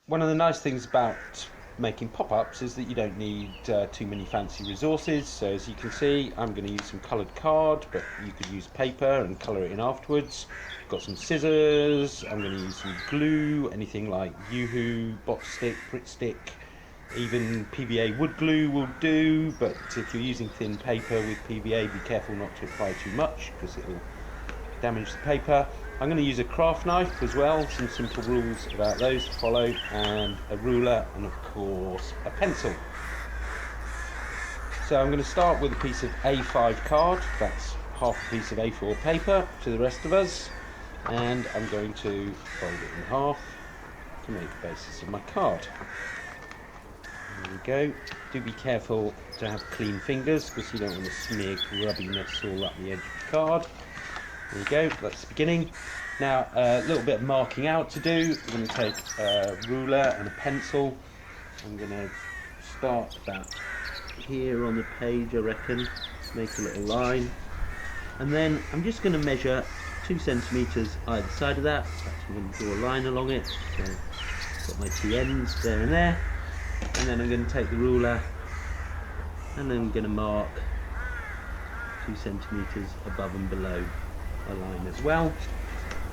one of the nice things about making pop-ups is that you don't need too many fancy resources. So as you can see, I'm going to use some coloured card, but you could use paper and colour it in afterwards. Got some scissors, I'm going to use some glue, anything like Yoo-hoo, bot stick, Pritt stick, even PVA wood glue will do, but if you're using thin paper with PVA, be careful not to apply too much because it will damage the paper. I'm going to use a craft knife as well, some simple rules about those to follow, and a ruler, and of course a pencil. So I'm going to start with a piece of A5 card, that's half a piece of A4 paper to the rest of us, and I'm going to fold it in half to make the basis of my card. There we go. Do be careful to have clean fingers because you don't want to smear grubbiness all up the edge of the card. There we go, that's the beginning. Now a little bit of marking out to do. I'm going to take a ruler and a pencil. I'm going to start about here on the page, I reckon. Make a little line. And then I'm just going to measure 2 centimetres either side of that. I'm going to draw a line along it. So I've got my 2 ends there and there. And then I'm going to take the ruler and then I'm going to mark 2 centimetres above and below a line as well,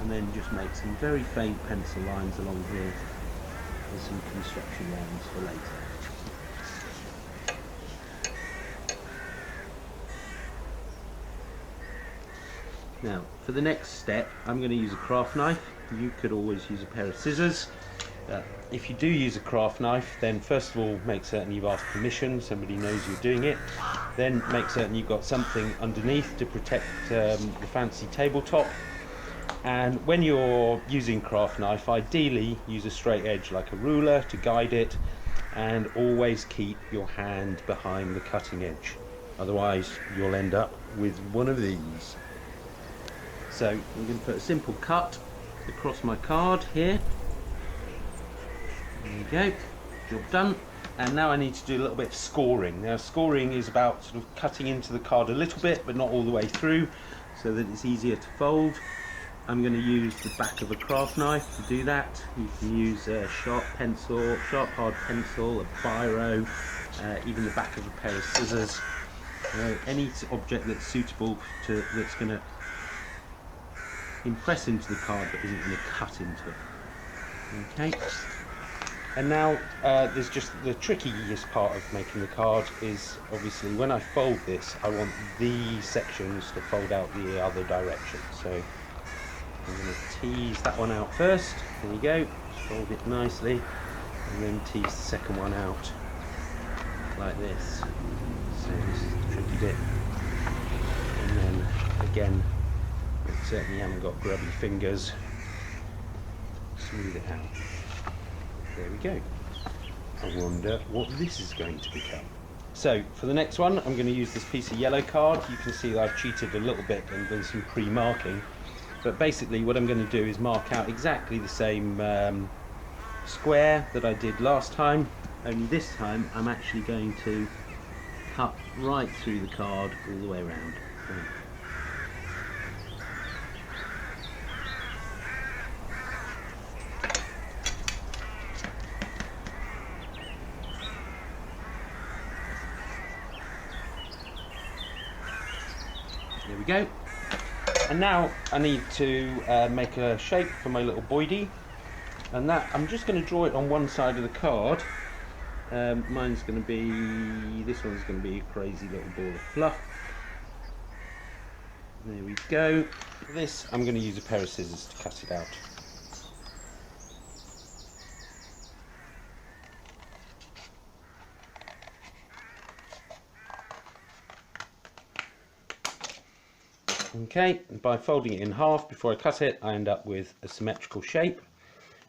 and then just make some very faint pencil lines along here with some construction lines for later. Now for the next step I'm going to use a craft knife. You could always use a pair of scissors. If you do use a craft knife, then first of all make certain you've asked permission, somebody knows you're doing it. Then make certain you've got something underneath to protect the fancy tabletop. And when you're using craft knife, ideally use a straight edge like a ruler to guide it, and always keep your hand behind the cutting edge. Otherwise you'll end up with one of these. So I'm going to put a simple cut across my card here. There you go, job done. And now I need to do a little bit of scoring. Now scoring is about sort of cutting into the card a little bit but not all the way through so that it's easier to fold. I'm going to use the back of a craft knife to do that. You can use a sharp pencil, sharp hard pencil, a biro, even the back of a pair of scissors. Any object that's suitable to, that's going to impress into the card but isn't going to cut into it. Okay. And now there's just the trickiest part of making the card is obviously when I fold this I want these sections to fold out the other direction. So I'm going to tease that one out first. There you go, just fold it nicely and then tease the second one out like this. So this is the tricky bit. And then again, I certainly haven't got grubby fingers. Smooth it out. There we go. I wonder what this is going to become. So for the next one I'm going to use this piece of yellow card. You can see that I've cheated a little bit and done some pre-marking, but basically what I'm going to do is mark out exactly the same square that I did last time, only this time I'm actually going to cut right through the card all the way around. There we go. And now I need to make a shape for my little boydie, and that I'm just going to draw it on one side of the card. Mine's going to be, this one's going to be a crazy little ball of fluff. There we go. For this I'm going to use a pair of scissors to cut it out. Okay, and by folding it in half before I cut it, I end up with a symmetrical shape.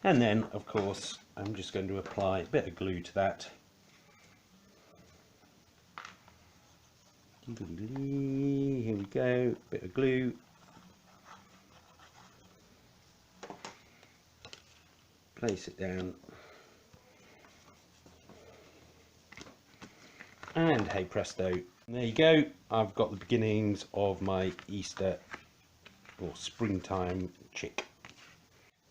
And then, of course, I'm just going to apply a bit of glue to that. Here we go, bit of glue. Place it down. And hey presto. There you go, I've got the beginnings of my Easter or springtime chick.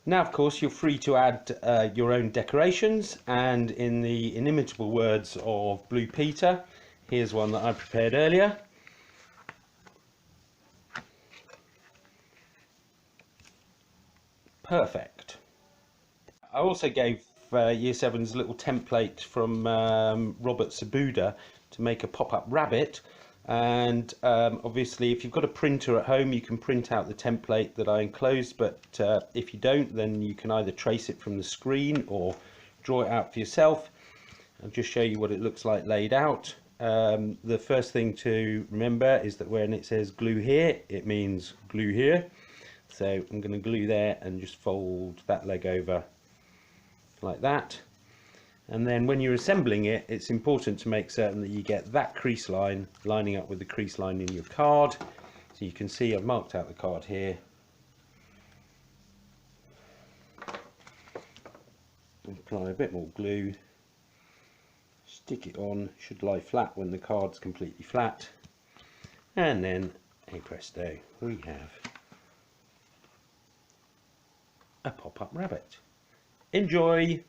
Now, of course, you're free to add your own decorations, and in the inimitable words of Blue Peter, here's one that I prepared earlier. Perfect. I also gave Year 7's a little template from Robert Sabuda to make a pop-up rabbit, and obviously if you've got a printer at home you can print out the template that I enclosed, but if you don't, then you can either trace it from the screen or draw it out for yourself. I'll just show you what it looks like laid out. The first thing to remember is that when it says glue here, it means glue here. So I'm going to glue there and just fold that leg over like that. And then when you're assembling it, it's important to make certain that you get that crease line lining up with the crease line in your card. So you can see I've marked out the card here. Apply a bit more glue, stick it on, should lie flat when the card's completely flat, and then, hey presto, we have a pop-up rabbit. Enjoy!